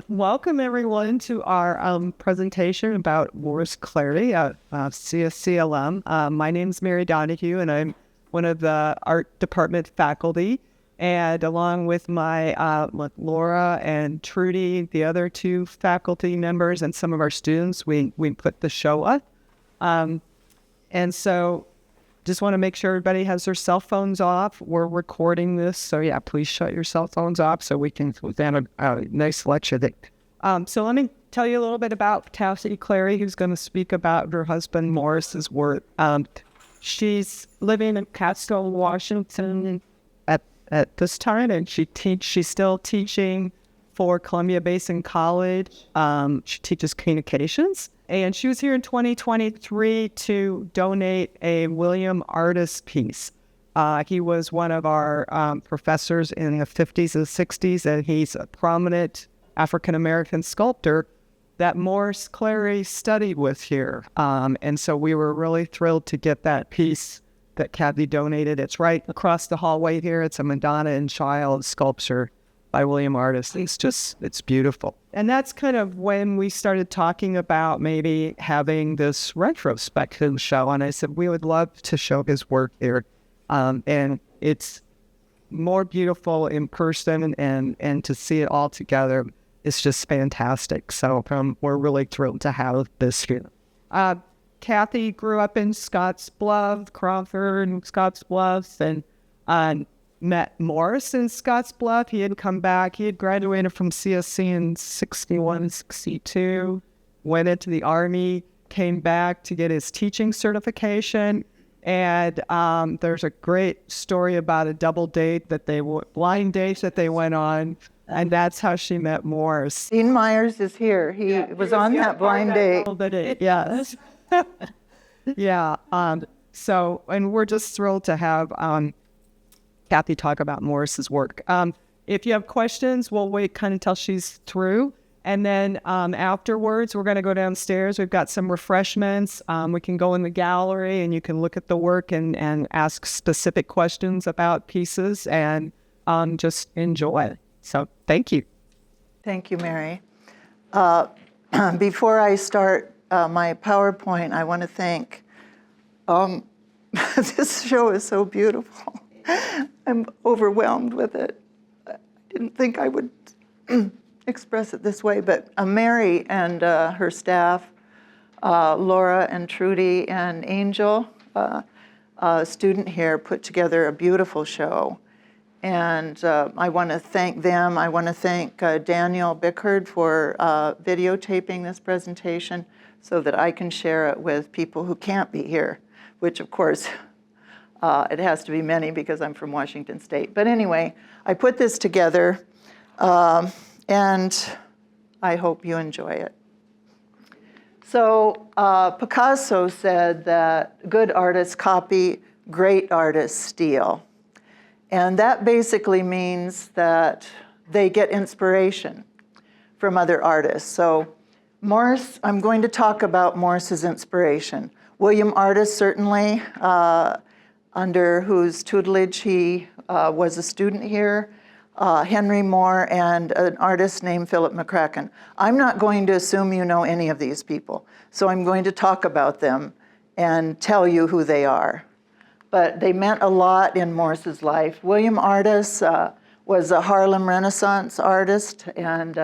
Welcome everyone to our presentation about Morse Clary, a CSC alum. My name is Mary Donahue, and I'm one of the art department faculty. And along with with Laura and Trudy, the other two faculty members, and some of our students, we put the show up. And so just want to make sure everybody has their cell phones off. We're recording this, so yeah, please shut your cell phones off so we can put down a nice lecture. So let me tell you a little bit about Cathy Clary, who's going to speak about her husband Morris's work. She's living in Catskill, Washington at this time, and she's still teaching for Columbia Basin College. She teaches communications. And she was here in 2023 to donate a William Artis piece. He was one of our professors in the 50s and 60s, and he's a prominent African-American sculptor that Morse Clary studied with here. And so we were really thrilled to get that piece that Cathy donated. It's right across the hallway here. It's a Madonna and Child sculpture by William Artis. It's beautiful. And that's kind of when we started talking about maybe having this retrospective show. And I said, we would love to show his work here. And it's more beautiful in person, and to see it all together is just fantastic. So we're really thrilled to have this here. Cathy grew up in Scottsbluff, Crawford, and Scottsbluff, and met Morse in Scottsbluff. He had come back. He had graduated from CSC in 61, 62, went into the Army, came back to get his teaching certification. And there's a great story about a blind date that they went on. And that's how she met Morse. Dean Myers is here. He was on that blind date. Yes. Yeah. So, and we're just thrilled to have Cathy talk about Morris's work. If you have questions, we'll wait kind of till she's through. And then afterwards, we're going to go downstairs. We've got some refreshments. We can go in the gallery and you can look at the work and ask specific questions about pieces and just enjoy. So thank you. Thank you, Mary. Before I start my PowerPoint, I want to thank, this show is so beautiful. I'm overwhelmed with it. I didn't think I would express it this way, but Mary and her staff, Laura and Trudy and Angel, a student here, put together a beautiful show. And I want to thank them. I want to thank Daniel Bickard for videotaping this presentation so that I can share it with people who can't be here, which of course, it has to be many because I'm from Washington State. But anyway, I put this together, and I hope you enjoy it. So Picasso said that good artists copy, great artists steal. And that basically means that they get inspiration from other artists. So Morse, I'm going to talk about Morse's inspiration. William Artis, certainly, under whose tutelage he was a student here, Henry Moore, and an artist named Philip McCracken. I'm not going to assume you know any of these people, so I'm going to talk about them and tell you who they are. But they meant a lot in Morse's life. William Artis was a Harlem Renaissance artist, and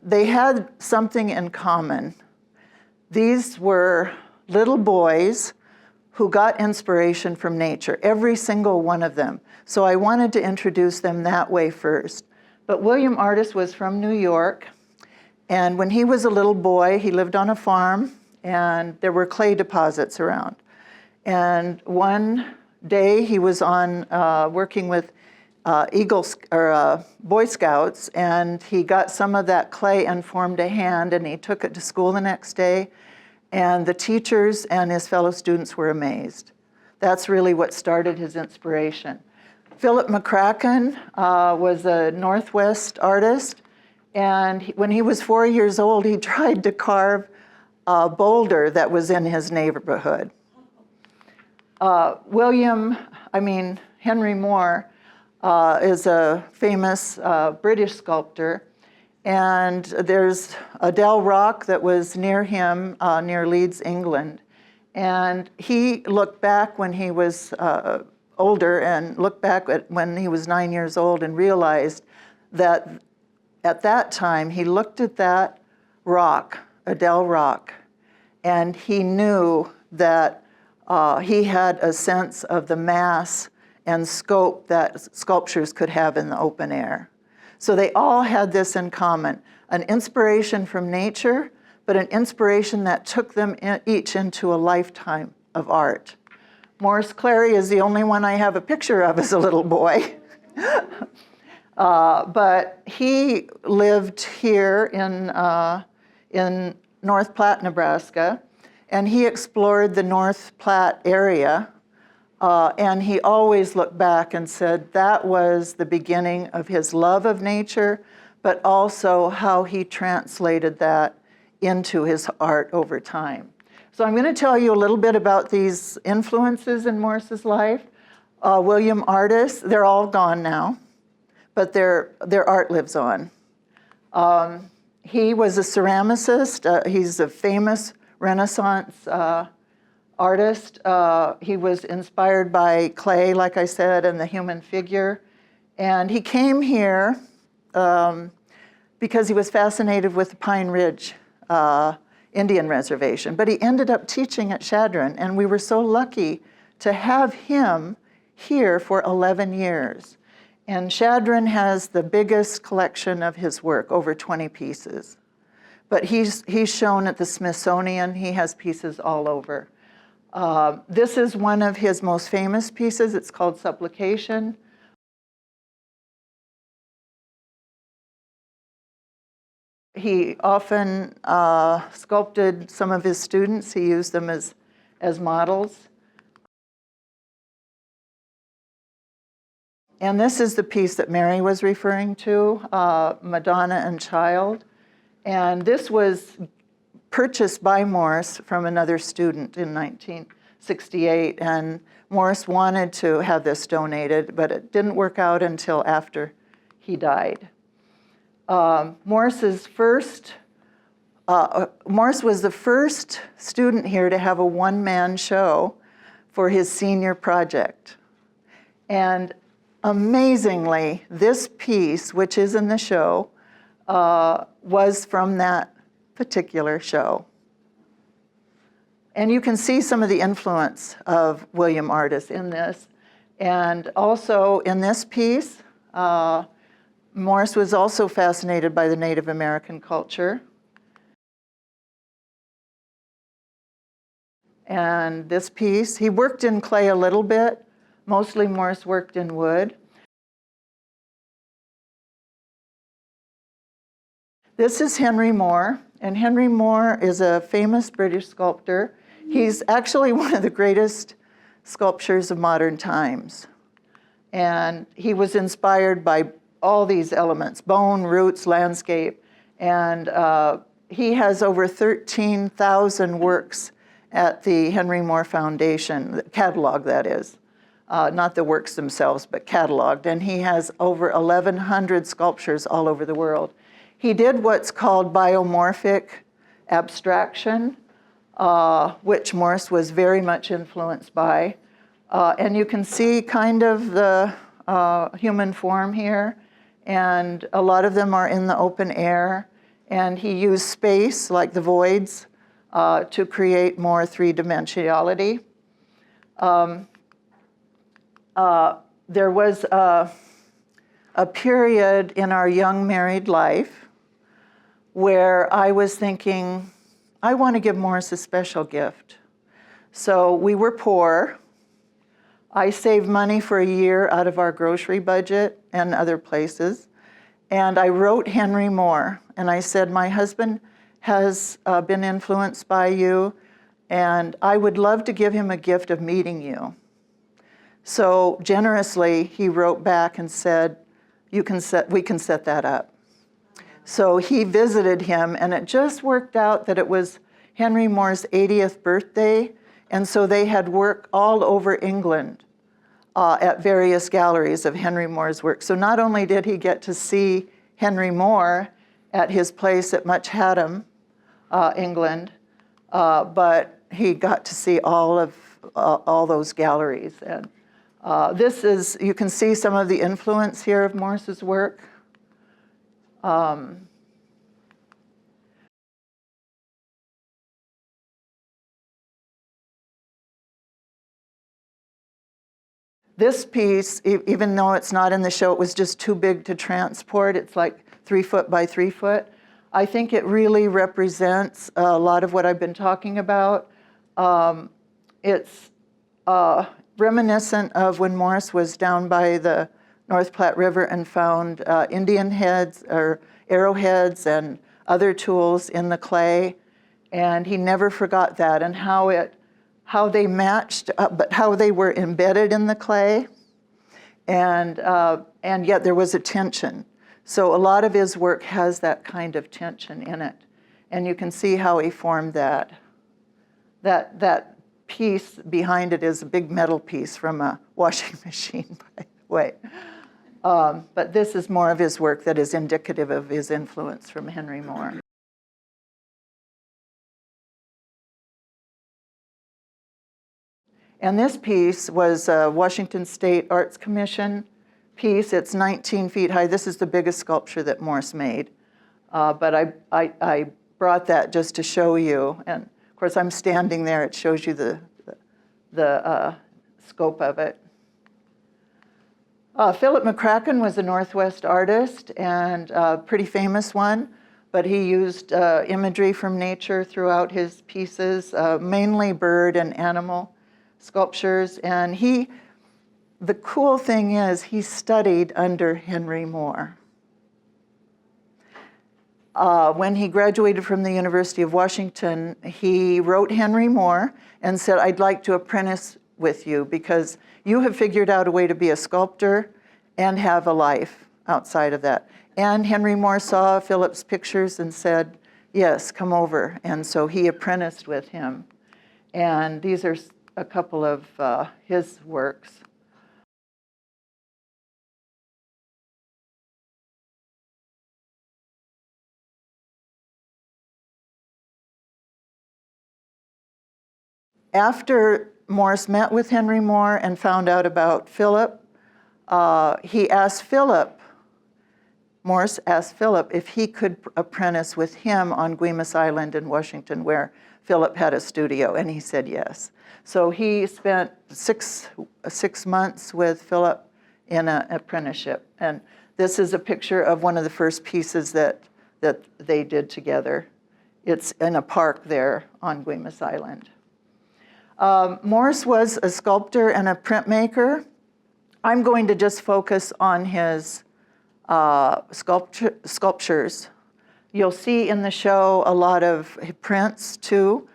they had something in common. These were little boys who got inspiration from nature, every single one of them. So I wanted to introduce them that way first. But William Artis was from New York, and when he was a little boy, he lived on a farm, and there were clay deposits around. And one day he was on working with Boy Scouts, and he got some of that clay and formed a hand, and he took it to school the next day. And the teachers and his fellow students were amazed. That's really what started his inspiration. Philip McCracken was a Northwest artist, and when he was 4 years old, he tried to carve a boulder that was in his neighborhood. Henry Moore is a famous British sculptor, And there's Adele Rock that was near him, near Leeds, England. And he looked back when he was older and looked back at when he was 9 years old and realized that at that time he looked at that rock, Adele Rock, and he knew that he had a sense of the mass and scope that sculptures could have in the open air. So they all had this in common, an inspiration from nature, but an inspiration that took them each into a lifetime of art. Morse Clary is the only one I have a picture of as a little boy. But he lived here in North Platte, Nebraska, and he explored the North Platte area, and he always looked back and said that was the beginning of his love of nature, but also how he translated that into his art over time. So I'm going to tell you a little bit about these influences in Morse's life. William Artis, they're all gone now, but their art lives on. He was a ceramicist. He's a famous Renaissance artist. He was inspired by clay, like I said, and the human figure. And he came here because he was fascinated with the Pine Ridge Indian Reservation. But he ended up teaching at Chadron, and we were so lucky to have him here for 11 years. And Chadron has the biggest collection of his work, over 20 pieces. But he's shown at the Smithsonian. He has pieces all over. This is one of his most famous pieces. It's called Supplication. He often sculpted some of his students. He used them as models. And this is the piece that Mary was referring to, Madonna and Child. And this was purchased by Morse from another student in 1968. And Morse wanted to have this donated, but it didn't work out until after he died. Morse was the first student here to have a one-man show for his senior project. And amazingly, this piece, which is in the show, was from that particular show. And you can see some of the influence of William Artis in this. And also in this piece, Morse was also fascinated by the Native American culture. And this piece, he worked in clay a little bit. Mostly Morse worked in wood. This is Henry Moore, and Henry Moore is a famous British sculptor. He's actually one of the greatest sculptors of modern times. And he was inspired by all these elements, bone, roots, landscape, and he has over 13,000 works at the Henry Moore Foundation, catalog that is. Not the works themselves, but cataloged. And he has over 1,100 sculptures all over the world. He did what's called biomorphic abstraction, which Morse was very much influenced by. And you can see kind of the human form here. And a lot of them are in the open air. And he used space, like the voids, to create more three-dimensionality. There was a period in our young married life where I was thinking, I want to give Morse a special gift. So we were poor. I saved money for a year out of our grocery budget and other places. And I wrote Henry Moore, and I said, my husband has been influenced by you, and I would love to give him a gift of meeting you. So generously, he wrote back and said, we can set that up. So he visited him, and it just worked out that it was Henry Moore's 80th birthday, and so they had work all over England at various galleries of Henry Moore's work. So not only did he get to see Henry Moore at his place at Chatham, England, but he got to see all those galleries. And this is, you can see some of the influence here of Morse's work. This piece, even though it's not in the show, it was just too big to transport. It's like 3 foot by 3 foot. I think it really represents a lot of what I've been talking about. It's reminiscent of when Morse was down by the North Platte River and found Indian heads or arrowheads and other tools in the clay. And he never forgot that, and how they matched, but how they were embedded in the clay, and yet there was a tension. So a lot of his work has that kind of tension in it, and you can see how he formed that. That piece behind it is a big metal piece from a washing machine, by the way. But this is more of his work that is indicative of his influence from Henry Moore. And this piece was a Washington State Arts Commission piece. It's 19 feet high. This is the biggest sculpture that Morse made. But I brought that just to show you. And of course, I'm standing there. It shows you the scope of it. Philip McCracken was a Northwest artist and a pretty famous one. But he used imagery from nature throughout his pieces, mainly bird and animal sculptures. And the cool thing is he studied under Henry Moore. When he graduated from the University of Washington, he wrote Henry Moore and said, "I'd like to apprentice with you because you have figured out a way to be a sculptor and have a life outside of that." And Henry Moore saw Philip's pictures and said, "Yes, come over." And so he apprenticed with him. And these are a couple of his works. After Morse met with Henry Moore and found out about Philip, he asked Philip, Morse asked Philip if he could apprentice with him on Guimas Island in Washington, where Philip had a studio, and he said yes. So he spent six months with Philip in an apprenticeship. And this is a picture of one of the first pieces that they did together. It's in a park there on Guimas Island. Morse was a sculptor and a printmaker. I'm going to just focus on his sculptures. You'll see in the show a lot of prints too,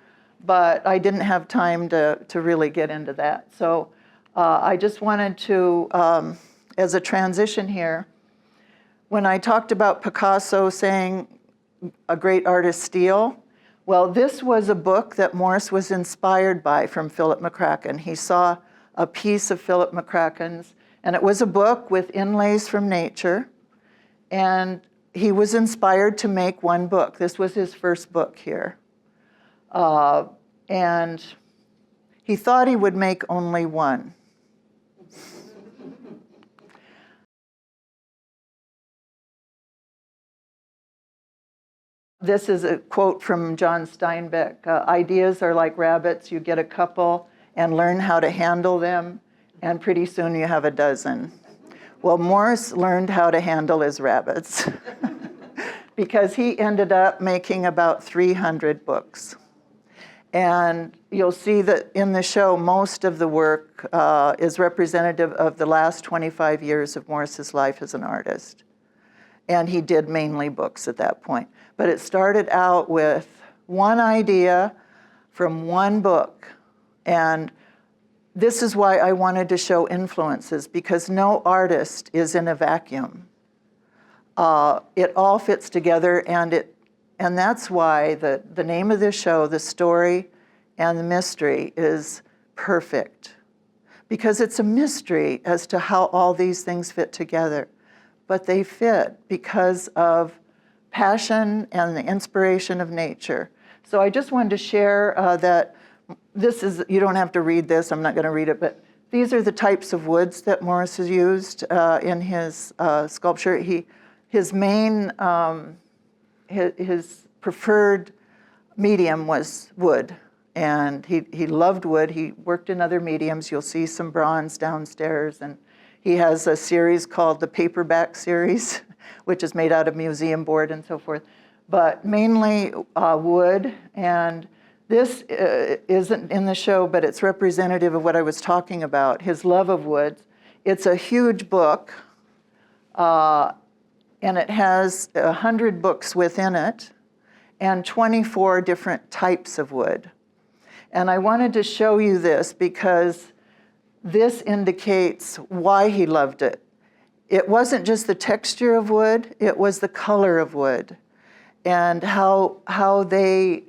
but I didn't have time to really get into that. So I just wanted to, as a transition here, when I talked about Picasso saying a great artist steal, well, this was a book that Morse was inspired by from Philip McCracken. He saw a piece of Philip McCracken's, and it was a book with inlays from nature, and he was inspired to make one book. This was his first book here. And he thought he would make only one. This is a quote from John Steinbeck. Ideas are like rabbits. You get a couple and learn how to handle them, and pretty soon you have a dozen. Well, Morse learned how to handle his rabbits because he ended up making about 300 books. And you'll see that in the show, most of the work is representative of the last 25 years of Morse's life as an artist. And he did mainly books at that point. But it started out with one idea from one book. And this is why I wanted to show influences, because no artist is in a vacuum. It all fits together, and that's why the name of this show, The Story and the Mystery, is perfect. Because it's a mystery as to how all these things fit together. But they fit because of passion and the inspiration of nature. So I just wanted to share that this is, you don't have to read this, I'm not going to read it, but these are the types of woods that Morse has used in his sculpture. His main, his preferred medium was wood, and he loved wood. He worked in other mediums. You'll see some bronze downstairs, and he has a series called the Paperback series, which is made out of museum board and so forth, but mainly wood. And this isn't in the show, but it's representative of what I was talking about, his love of woods. It's a huge book, and it has 100 books within it and 24 different types of wood. And I wanted to show you this because this indicates why he loved it. It wasn't just the texture of wood, it was the color of wood, and how they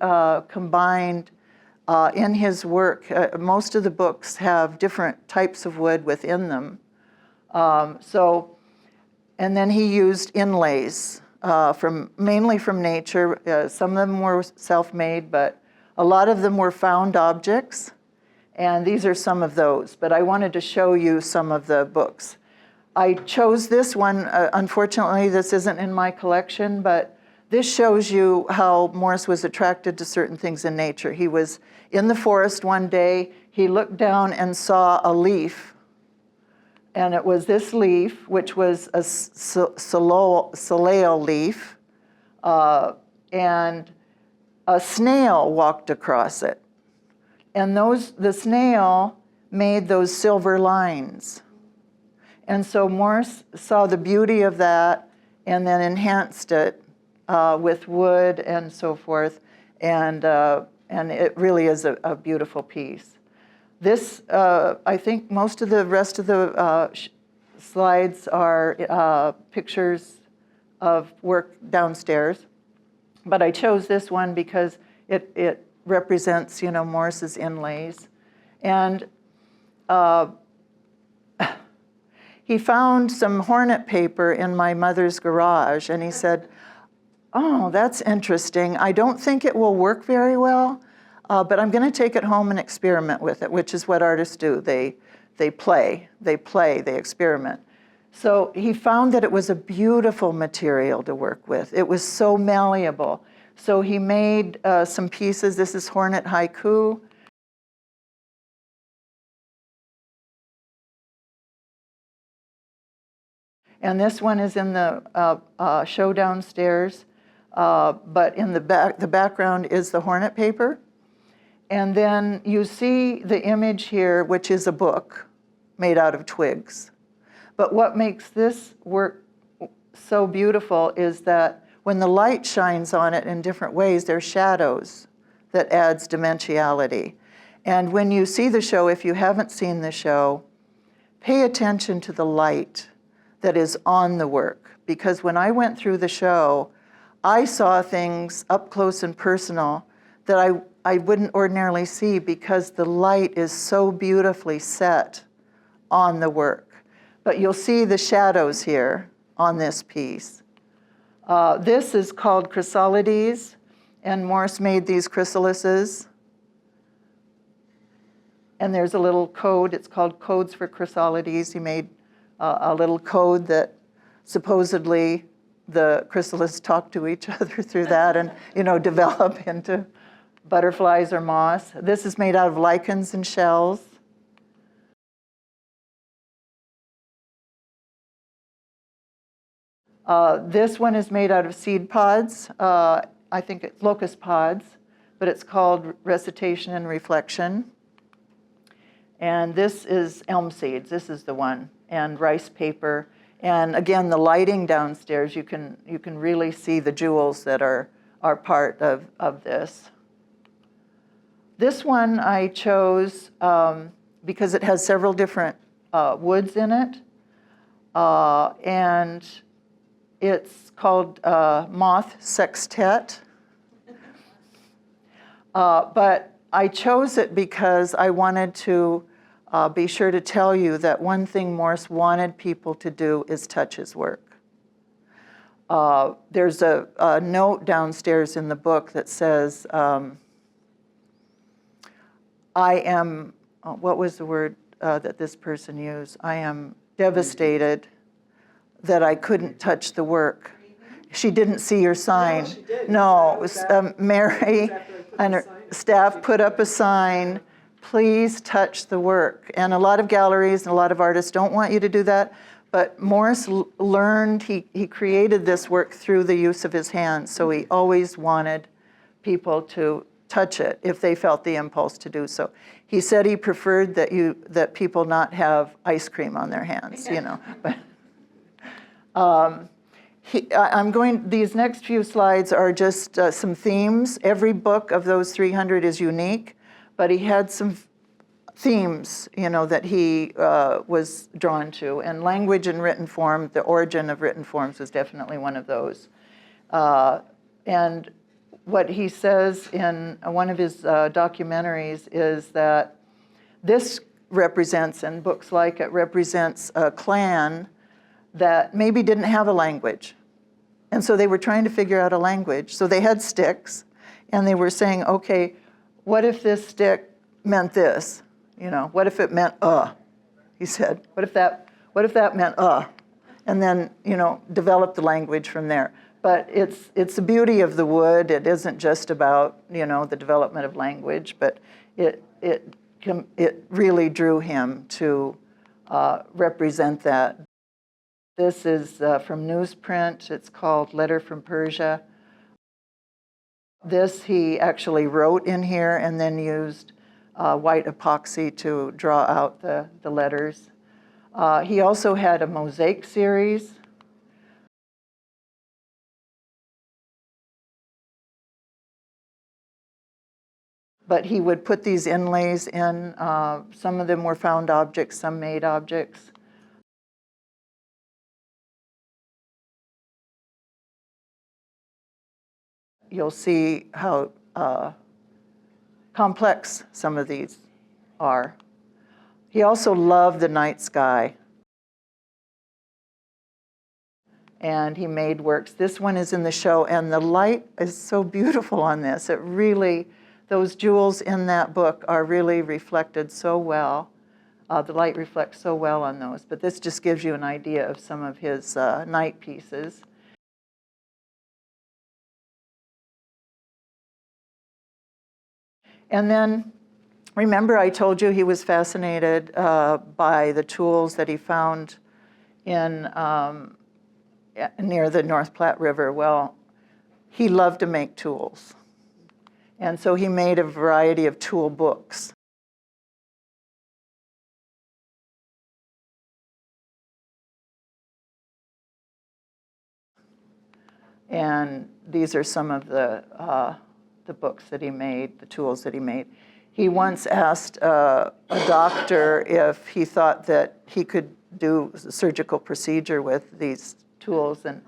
combined in his work. Most of the books have different types of wood within them. And then he used inlays mainly from nature. Some of them were self-made, but a lot of them were found objects, and these are some of those. But I wanted to show you some of the books. I chose this one. Unfortunately, this isn't in my collection, but this shows you how Morse was attracted to certain things in nature. He was in the forest one day. He looked down and saw a leaf, and it was this leaf, which was a salal leaf, and a snail walked across it. And the snail made those silver lines. And so Morse saw the beauty of that and then enhanced it with wood and so forth, and it really is a beautiful piece. This, I think most of the rest of the slides are pictures of work downstairs, but I chose this one because it represents, Morse's inlays. And he found some hornet paper in my mother's garage, and he said, "Oh, that's interesting. I don't think it will work very well, but I'm going to take it home and experiment with it," which is what artists do. They play, they experiment. So he found that it was a beautiful material to work with. It was so malleable. So he made some pieces. This is Hornet Haiku. And this one is in the show downstairs, but in the background is the hornet paper. And then you see the image here, which is a book made out of twigs. But what makes this work so beautiful is that when the light shines on it in different ways, there are shadows that adds dimensionality. And when you see the show, if you haven't seen the show, pay attention to the light that is on the work. Because when I went through the show, I saw things up close and personal that I wouldn't ordinarily see because the light is so beautifully set on the work. But you'll see the shadows here on this piece. This is called chrysalides, and Morse made these chrysalises. And there's a little code. It's called Codes for Chrysalides. He made a little code that supposedly the chrysalids talk to each other through that and, develop into butterflies or moss. This is made out of lichens and shells. This one is made out of seed pods. I think it's locust pods, but it's called Recitation and Reflection. And this is elm seeds. This is the one. And rice paper. And again, the lighting downstairs, you can really see the jewels that are part of this. This one I chose because it has several different woods in it. And it's called Moth Sextet. But I chose it because I wanted to be sure to tell you that one thing Morse wanted people to do is touch his work. there's a note downstairs in the book that says, I am, what was the word that this person used? I am devastated that I couldn't touch the work. She didn't see your sign. No, it was, Mary and her staff put up a sign, please touch the work. And a lot of galleries and a lot of artists don't want you to do that, but Morse learned, he created this work through the use of his hands, so he always wanted people to touch it if they felt the impulse to do so. He said he preferred that people not have ice cream on their hands, you know. But, these next few slides are just some themes. Every book of those 300 is unique, but he had some themes, you know, that he was drawn to. And language and written form, the origin of written forms was definitely one of those. And what he says in one of his documentaries is that this represents, and books like it, represents a clan that maybe didn't have a language. And so they were trying to figure out a language. So they had sticks, and they were saying, okay, what if this stick meant this? You know, what if it meant he said, what if that meant and then, you know, develop the language from there. But it's the beauty of the wood. It isn't just about, you know, the development of language, but it really drew him to represent that. This is from newsprint. It's called Letter from Persia. This he actually wrote in here and then used white epoxy to draw out the letters. He also had a mosaic series. But he would put these inlays in. Some of them were found objects, some made objects. You'll see how complex some of these are. He also loved the night sky. And he made works. This one is in the show, and the light is so beautiful on this. It really, those jewels in that book are really reflected so well. The light reflects so well on those. But this just gives you an idea of some of his night pieces. And then, remember I told you he was fascinated by the tools that he found in near the North Platte River. Well, he loved to make tools. And so he made a variety of tool books. And these are some of the books that he made, the tools that he made. He once asked a doctor if he thought that he could do a surgical procedure with these tools, and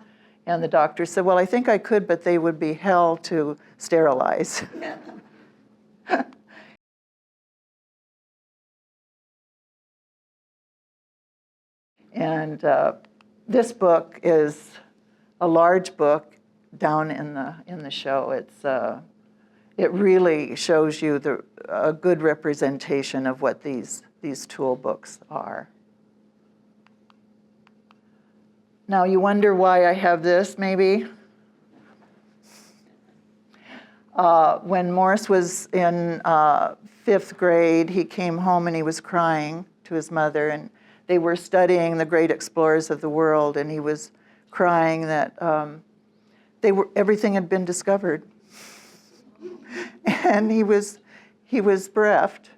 the doctor said, well, I think I could, but they would be hell to sterilize. And this book is a large book down in the show. It really shows you a good representation of what these tool books are. Now you wonder why I have this, maybe? When Morse was in 5th grade, he came home and he was crying to his mother, and they were studying the great explorers of the world, and he was crying that everything had been discovered. And he was bereft.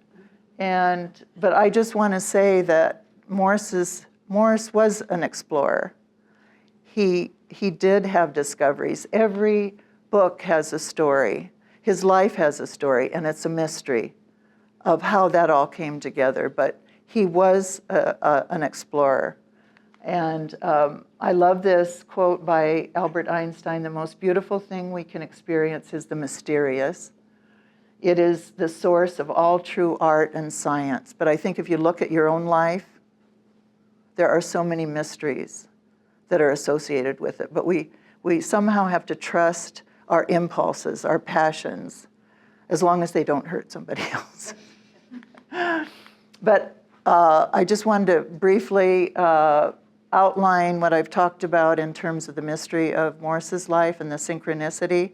But I just want to say that Morse was an explorer. He did have discoveries. Every book has a story. His life has a story, and it's a mystery of how that all came together. But he was an explorer. And I love this quote by Albert Einstein: the most beautiful thing we can experience is the mysterious. It is the source of all true art and science. But I think if you look at your own life, there are so many mysteries that are associated with it. But we we somehow have to trust our impulses, our passions, as long as they don't hurt somebody else. But I just wanted to briefly outline what I've talked about in terms of the mystery of Morse's life and the synchronicity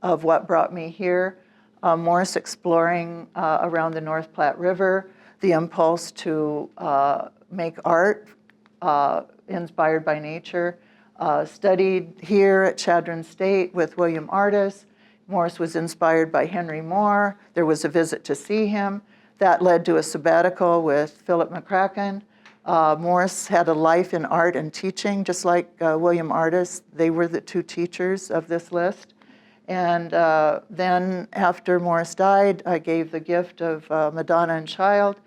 of what brought me here. Morse exploring around the North Platte River, the impulse to make art inspired by nature, studied here at Chadron State with William Artis. Morse was inspired by Henry Moore. There was a visit to see him. That led to a sabbatical with Philip McCracken. Morse had a life in art and teaching, just like William Artis. They were the two teachers of this list. And then after Morse died, I gave the gift of Madonna and Child,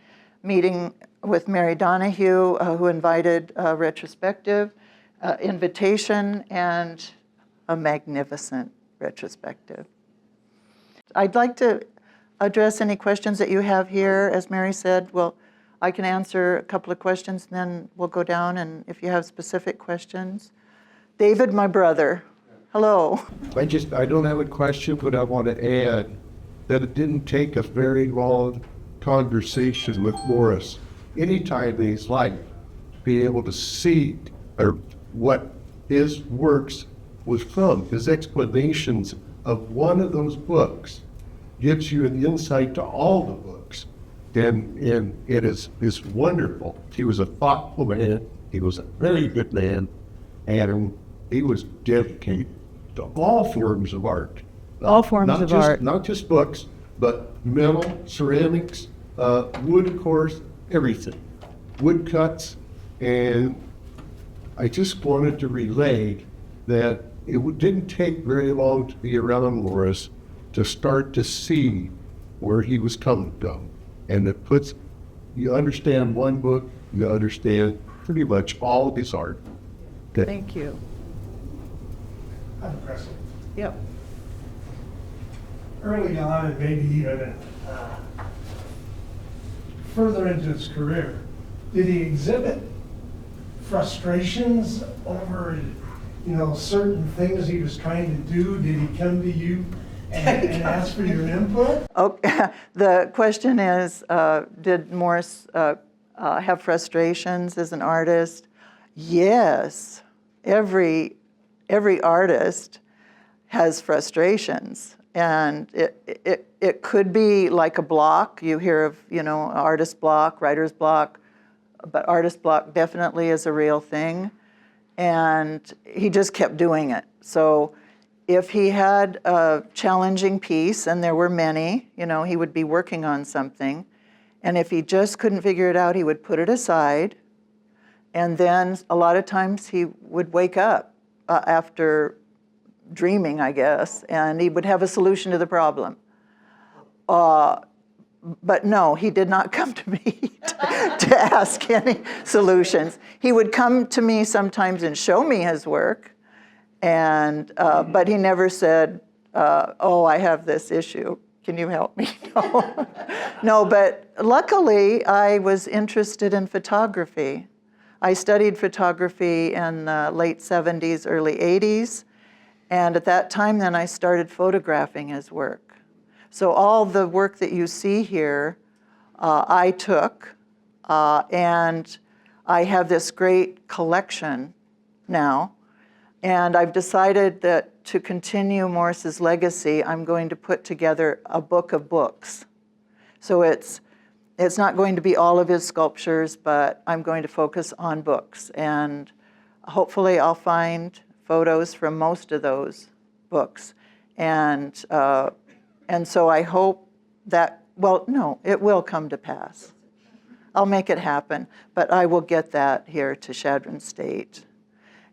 meeting with Mary Donahue, who invited a retrospective invitation and a magnificent retrospective. I'd like to address any questions that you have here. As Mary said, well, I can answer a couple of questions, and then we'll go down, and if you have specific questions. David, my brother, hello. I don't have a question, but I want to add that it didn't take a very long conversation with Morris. Anytime in his life, be able to see what his works was from, his explanations of one of those books gives you an insight to all the books. And it is wonderful. He was a thoughtful man. He was a very good man. And he was dedicated to all forms of art. All forms of art. Not just books, but metal, ceramics, wood, of course, everything. Woodcuts. And I just wanted to relay that it didn't take very long to be around Morris to start to see where he was coming from. And it puts, you understand one book, you understand pretty much all of his art. Thank you. I'm impressed. Yep. Early on, and maybe even further into his career, did he exhibit frustrations over, certain things he was trying to do? Did he come to you and ask for your input? Okay. The question is, did Morse have frustrations as an artist? Yes. Every artist has frustrations, and it could be like a block. You hear of artist block, writer's block, but artist block definitely is a real thing, and he just kept doing it. So if he had a challenging piece, and there were many, he would be working on something, and if he just couldn't figure it out, he would put it aside, and then a lot of times he would wake up after dreaming, I guess, and he would have a solution to the problem. But no, he did not come to me to ask any solutions. He would come to me sometimes and show me his work, and but he never said, oh, I have this issue. Can you help me? No. No, but luckily I was interested in photography. I studied photography in the late 70s, early 80s, and at that time then I started photographing his work. So all the work that you see here, I took, and I have this great collection now. And I've decided that to continue Morse's legacy, I'm going to put together a book of books. So it's not going to be all of his sculptures, but I'm going to focus on books. And hopefully I'll find photos from most of those books. And so I hope that, well, no, it will come to pass. I'll make it happen, but I will get that here to Chadron State.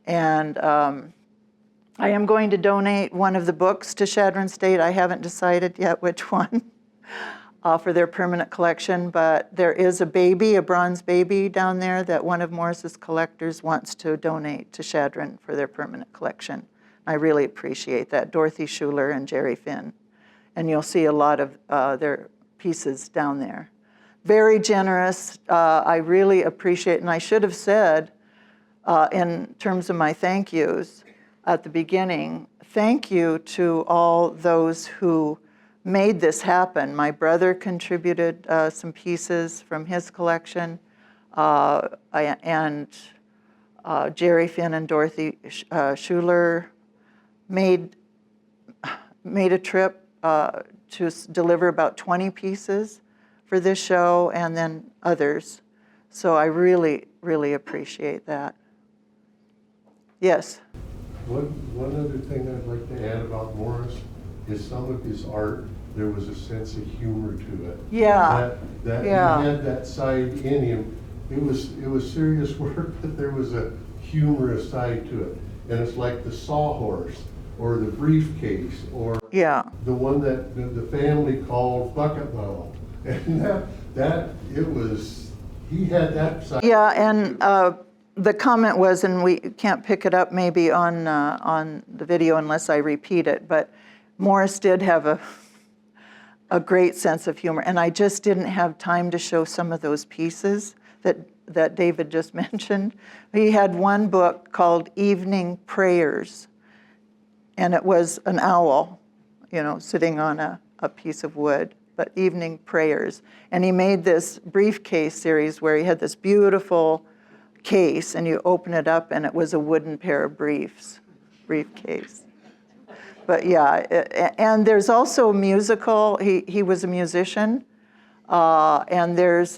And I am going to donate one of the books to Chadron State. I haven't decided yet which one for their permanent collection, but there is a baby, a bronze baby down there that one of Morse's collectors wants to donate to Chadron for their permanent collection. I really appreciate that, Dorothy Schuler and Jerry Finn. And you'll see a lot of their pieces down there. Very generous. I really appreciate, and I should have said, in terms of my thank yous, at the beginning, thank you to all those who made this happen. My brother contributed some pieces from his collection, and Jerry Finn and Dorothy Schuler made a trip to deliver about 20 pieces for this show, and then others. So I really, really appreciate that. Yes? One other thing I'd like to add about Morris is some of his art, there was a sense of humor to it. Yeah. That Yeah. he had that side in him. It was serious work, but there was a humorous side to it. And it's like the sawhorse, or the briefcase, or Yeah. the one that the family called Bucket Bottle. And he had that side. Yeah, and the comment was, and we can't pick it up maybe on the video unless I repeat it, but Morris did have a great sense of humor, and I just didn't have time to show some of those pieces that David just mentioned. He had one book called Evening Prayers, and it was an owl, sitting on a piece of wood, but Evening Prayers. And he made this briefcase series where he had this beautiful case, and you open it up, and it was a wooden pair of briefcase. But yeah, and there's also musical. He was a musician, and there's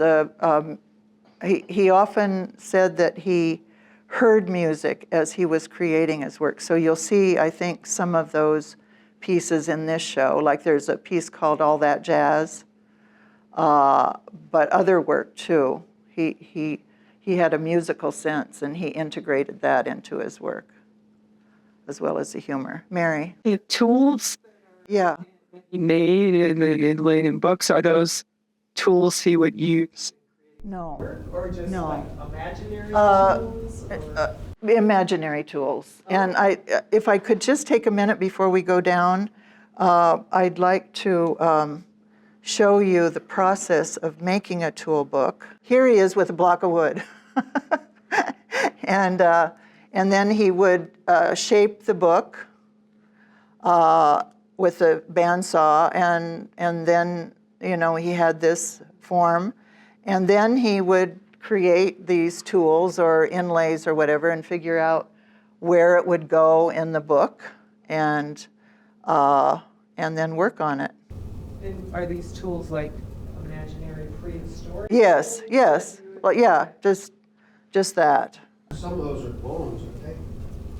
he often said that he heard music as he was creating his work. So you'll see, I think, some of those pieces in this show. Like there's a piece called All That Jazz, but other work too. He had a musical sense, and he integrated that into his work, as well as the humor. Mary? The tools Yeah. he made and laid in books, are those tools he would use? No. Or just No. like imaginary tools? Imaginary tools. And if I could just take a minute before we go down, I'd like to show you the process of making a tool book. Here he is with a block of wood. And then he would shape the book with a bandsaw, and then, he had this form. And then he would create these tools or inlays or whatever and figure out where it would go in the book, and then work on it. And are these tools like imaginary prehistoric? Yes. Well, yeah, just that. Some of those are bones, aren't they?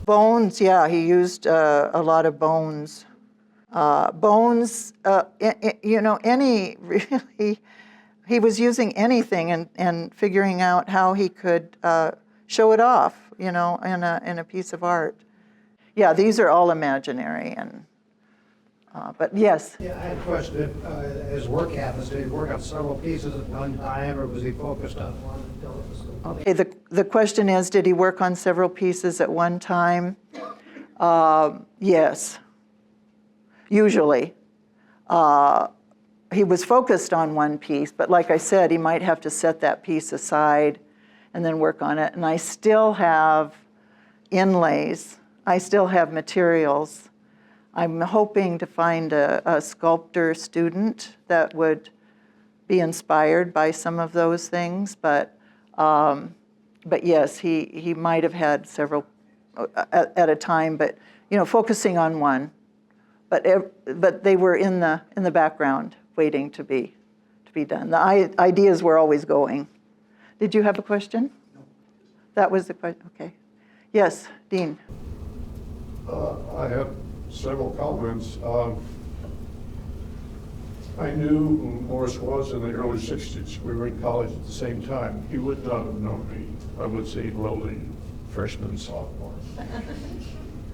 Bones, yeah, he used a lot of bones. Bones, any really, he was using anything and figuring out how he could show it off, in a piece of art. Yeah, these are all imaginary, but yes. Yeah, I had a question. His work habits, did he work on several pieces at one time, or was he focused on one until it was complete? Okay, the question is, did he work on several pieces at one time? Yes, usually. He was focused on one piece, but like I said, he might have to set that piece aside and then work on it. And I still have inlays. I still have materials. I'm hoping to find a sculptor student that would be inspired by some of those things, but yes, he might have had several at a time, but focusing on one. But they were in the background, waiting to be done. The ideas were always going. Did you have a question? No. That was the question. Okay. Yes, Dean. I have several comments. I knew who Morris was in the early 60s. We were in college at the same time. He would not have known me. I would say lowly freshman, sophomore.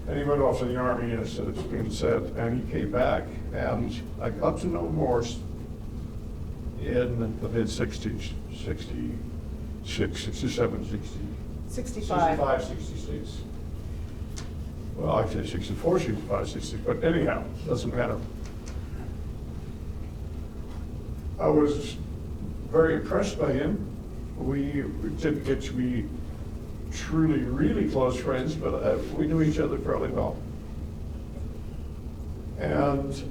And he went off to the Army, as it's been said, and he came back. And I got to know Morse in the mid-60s, 66, 67, 60. 65, 66. Well, actually 64, 65, 66, but anyhow, doesn't matter. I was very impressed by him. We didn't get to be truly, really close friends, but we knew each other fairly well. And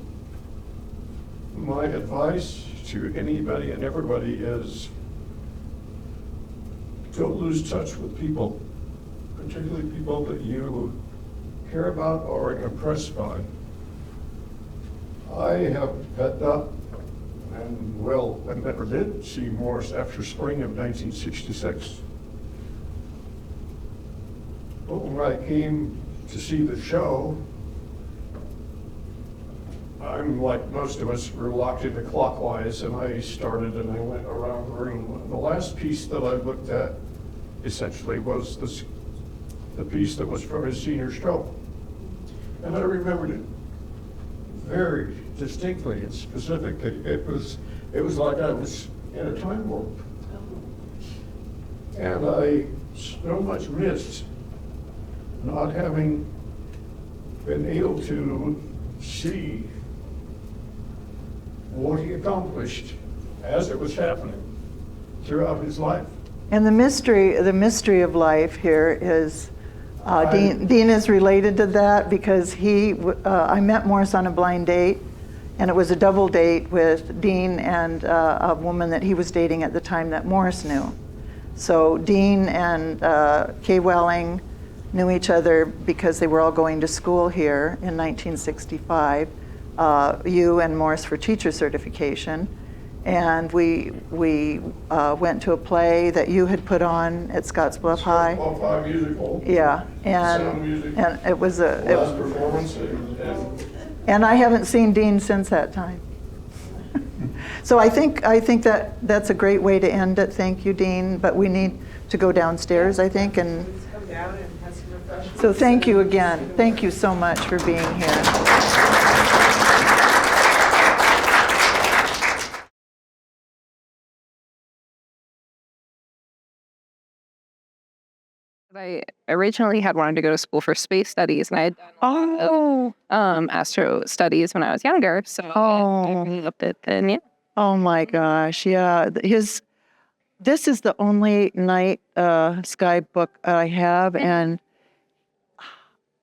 my advice to anybody and everybody is don't lose touch with people, particularly people that you care about or are impressed by. I have met up and, well, I never did see Morse after spring of 1966. But when I came to see the show, I'm like most of us, we're locked into clockwise, and I started and I went around the room. The last piece that I looked at essentially was the piece that was from his senior show. And I remembered it very distinctly and specific. It was like I was in a time warp. And I so much missed not having been able to see what he accomplished as it was happening throughout his life. And the mystery of life here is, Dean is related to that because I met Morse on a blind date, and it was a double date with Dean and a woman that he was dating at the time that Morse knew. So Dean and Kay Welling knew each other because they were all going to school here in 1965, you and Morse for teacher certification. And we went to a play that you had put on at Scottsbluff High. Scottsbluff High musical. Yeah, Sound music. and it was Last performance. and I haven't seen Dean since that time. So I think that that's a great way to end it. Thank you, Dean. But we need to go downstairs, I think, and so thank you again. Thank you so much for being here. I originally had wanted to go to school for space studies, and I had done astro studies when I was younger. So I really loved it then. Yeah. Oh my gosh, yeah. This is the only night sky book I have, and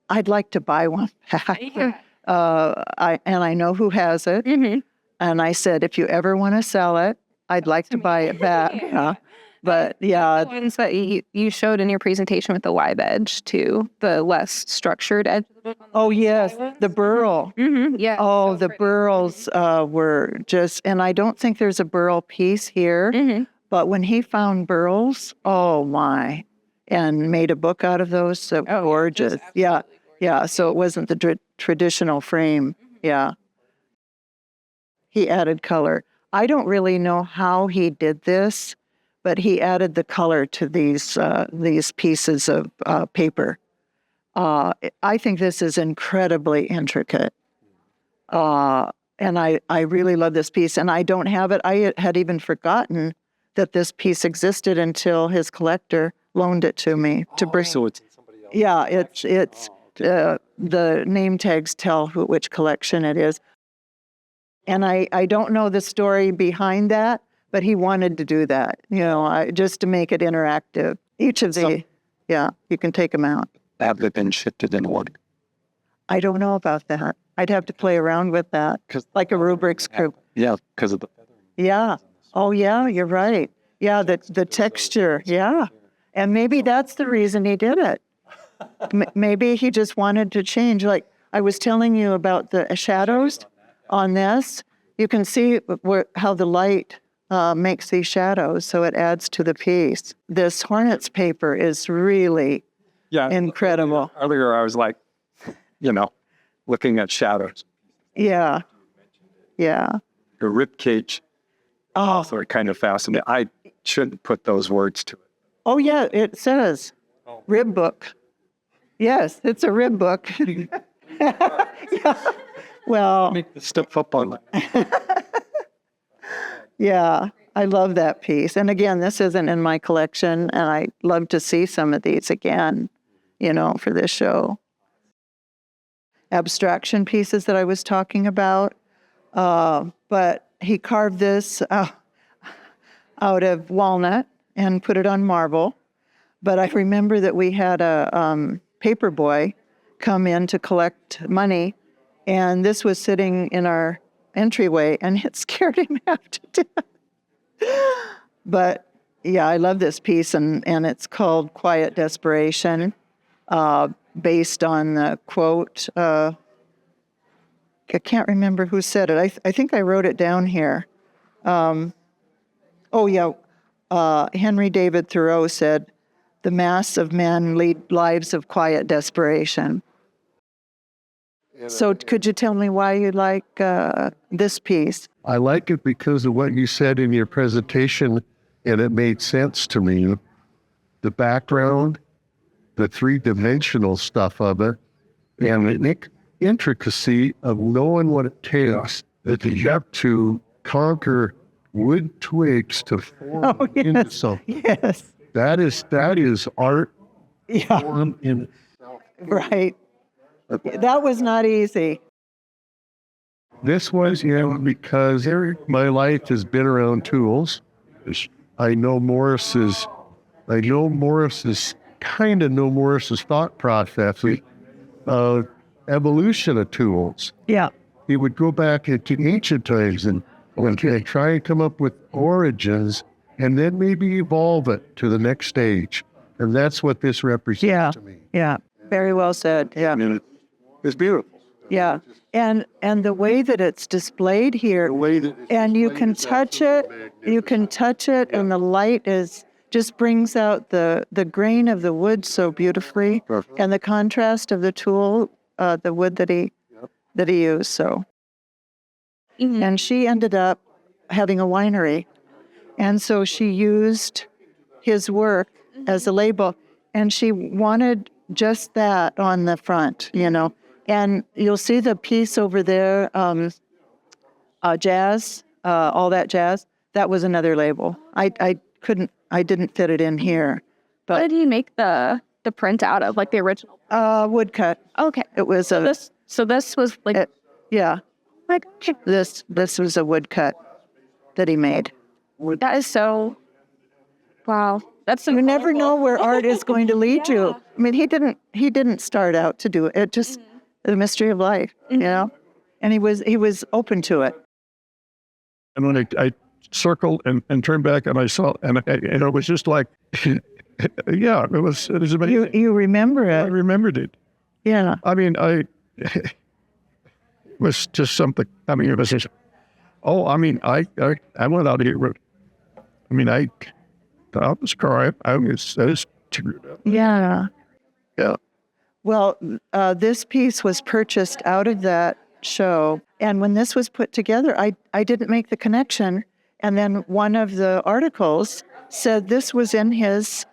I'd like to buy one back. I know who has it, and I said, if you ever want to sell it, I'd like to buy it back. Yeah. But yeah, The ones that you showed in your presentation with the live edge too, the less structured edge. oh yes, the burl. Yeah. Oh, the burls were just, and I don't think there's a burl piece here, but when he found burls, oh my, and made a book out of those, so gorgeous. Yeah, yeah, so it wasn't the traditional frame. Yeah. He added color. I don't really know how he did this, but he added the color to these pieces of paper. I think this is incredibly intricate. And I really love this piece, and I don't have it. I had even forgotten that this piece existed until his collector loaned it to me to bring. So it's somebody else. Yeah, it's the name tags tell which collection it is. And I don't know the story behind that, but he wanted to do that, just to make it interactive. Each of the, you can take them out. Have they been shifted in order? I don't know about that. I'd have to play around with that, like a Rubik's Cube. Yeah, because of the feathering. Yeah. Oh, yeah, you're right. Yeah, the texture, yeah. And maybe that's the reason he did it. Maybe he just wanted to change. Like I was telling you about the shadows on this. You can see how the light makes these shadows, so it adds to the piece. This Hornets paper is really incredible. Earlier I was like, looking at shadows. Yeah, yeah. The rib cage. Oh, so it kind of fascinating. I shouldn't put those words to it. Oh, yeah, it says rib book. Yes, it's a rib book. Yeah. Well, Make the stuff up on yeah, I love that piece. And again, this isn't in my collection, and I'd love to see some of these again, for this show. Abstraction pieces that I was talking about, but he carved this out of walnut and put it on marble. But I remember that we had a paper boy come in to collect money, and this was sitting in our entryway, and it scared him half to death. But yeah, I love this piece, and it's called Quiet Desperation, based on the quote. I can't remember who said it. I think I wrote it down here. Henry David Thoreau said, "The mass of men lead lives of quiet desperation." So could you tell me why you like this piece? I like it because of what you said in your presentation, and it made sense to me. The background, the three-dimensional stuff of it, and the intricacy of knowing what it takes that you have to conquer wood twigs to form into something. Yes. That is art Yeah. form in Right. That was not easy. This was, because my life has been around tools. I know Morris's thought process of evolution of tools. Yeah. He would go back into ancient times and try and come up with origins and then maybe evolve it to the next stage. And that's what this represents to me. Yeah. Very well said. Yeah. I mean, it's beautiful. Yeah. And the way that it's displayed here, and you can touch it, and the light just brings out the grain of the wood so beautifully. Perfect. And the contrast of the tool, the wood that he used. So, and she ended up having a winery, and so she used his work as a label, and she wanted just that on the front, And you'll see the piece over there, jazz, all that jazz. That was another label. I didn't fit it in here. But What did you make the print out of, like the original? woodcut. Okay. It was So this was like, yeah. like This was a woodcut that he made. that is so, wow. That's You never know incredible. where art is going to lead you. I mean, he didn't start out to do it. It just the mystery of life, And he was open to it. And when I circled and turned back and I saw, and it was just like, yeah, it was amazing. You remember I it. remembered it. Yeah. I mean, it was just something. I mean, it was just, I went out here. I mean, I was crying. I was teared up. Yeah. Yeah. Well, this piece was purchased out of that show. And when this was put together, I didn't make the connection. And then one of the articles said this was in his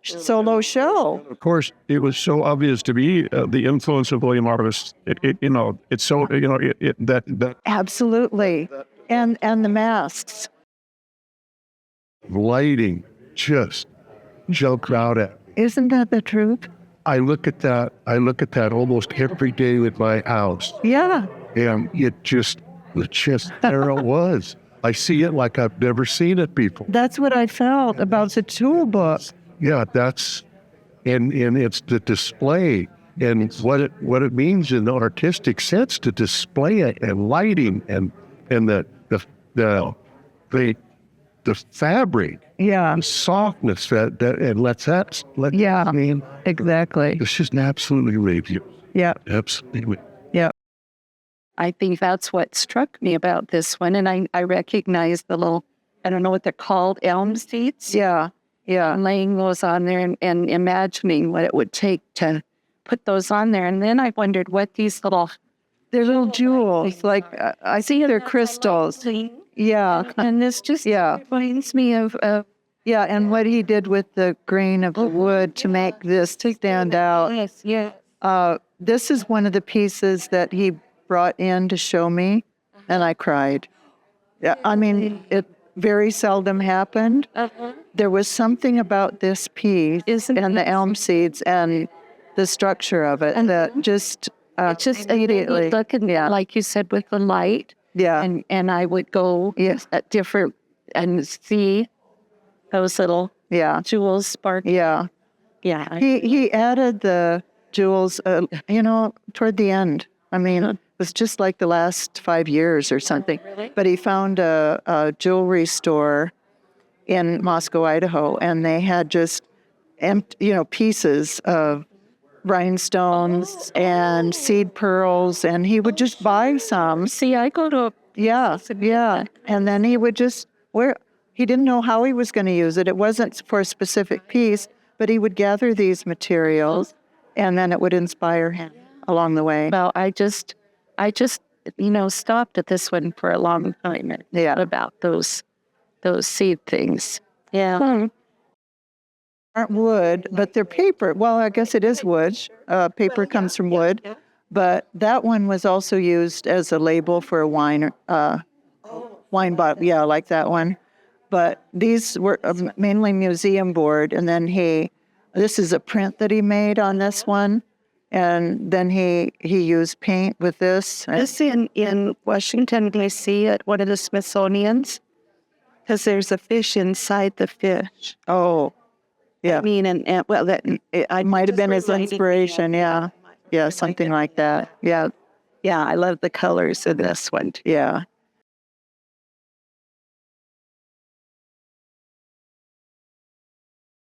solo show. Of course, it was so obvious to me the influence of William Artis. It's so that Absolutely. And the masks. Lighting just jumped out at me. Isn't that the truth? I look at that almost every day with my house. Yeah. And it just there it was. I see it like I've never seen it before. That's what I felt about the tool book. Yeah, and it's the display and what it means in the artistic sense to display it and lighting and the fabric, Yeah. the softness Yeah. I mean, Exactly. it's just absolutely review. Yeah. Absolutely. Yeah. I think that's what struck me about this one. And I recognize the little, I don't know what they're called, elm seeds. Yeah. Yeah. And laying those on there and imagining what it would take to put those on there. And then I wondered what these They're little jewels. Like, I see they're crystals. Yeah. And this just reminds me of Yeah. And what he did with the grain of the wood to make this stand out. Yes, yes. This is one of the pieces that he brought in to show me, and I cried. Yeah, I mean, it very seldom happened. There was something about this piece and the elm seeds and the structure of it that just immediately. Look at like you said, with the light. Yeah. And I would go at different and see those little jewels sparkling. Yeah. Yeah. He added the jewels, toward the end. I mean, it was just like the last 5 years or something. Really? But he found a jewelry store in Moscow, Idaho, and they had just pieces of rhinestones and seed pearls, and he would just buy some. See, I go to Yeah, yeah. And then he would just he didn't know how he was going to use it. It wasn't for a specific piece, but he would gather these materials, and then it would inspire him along the way. Well, I just stopped at this one for a long time. And Yeah. thought about those seed things. Yeah. Aren't wood, but they're paper. Well, I guess it is wood. Paper comes from wood. But that one was also used as a label for a wine bottle. Yeah, like that one. But these were mainly museum board. And then this is a print that he made on this one. And then he used paint with this. This in Washington, D.C. at one of the Smithsonian's, because there's a fish inside the fish. Oh, yeah. I mean, and well, that It might have been his reminded me inspiration, yeah. Yeah, something like that. Yeah, Yeah, I love the colors of this one too. yeah.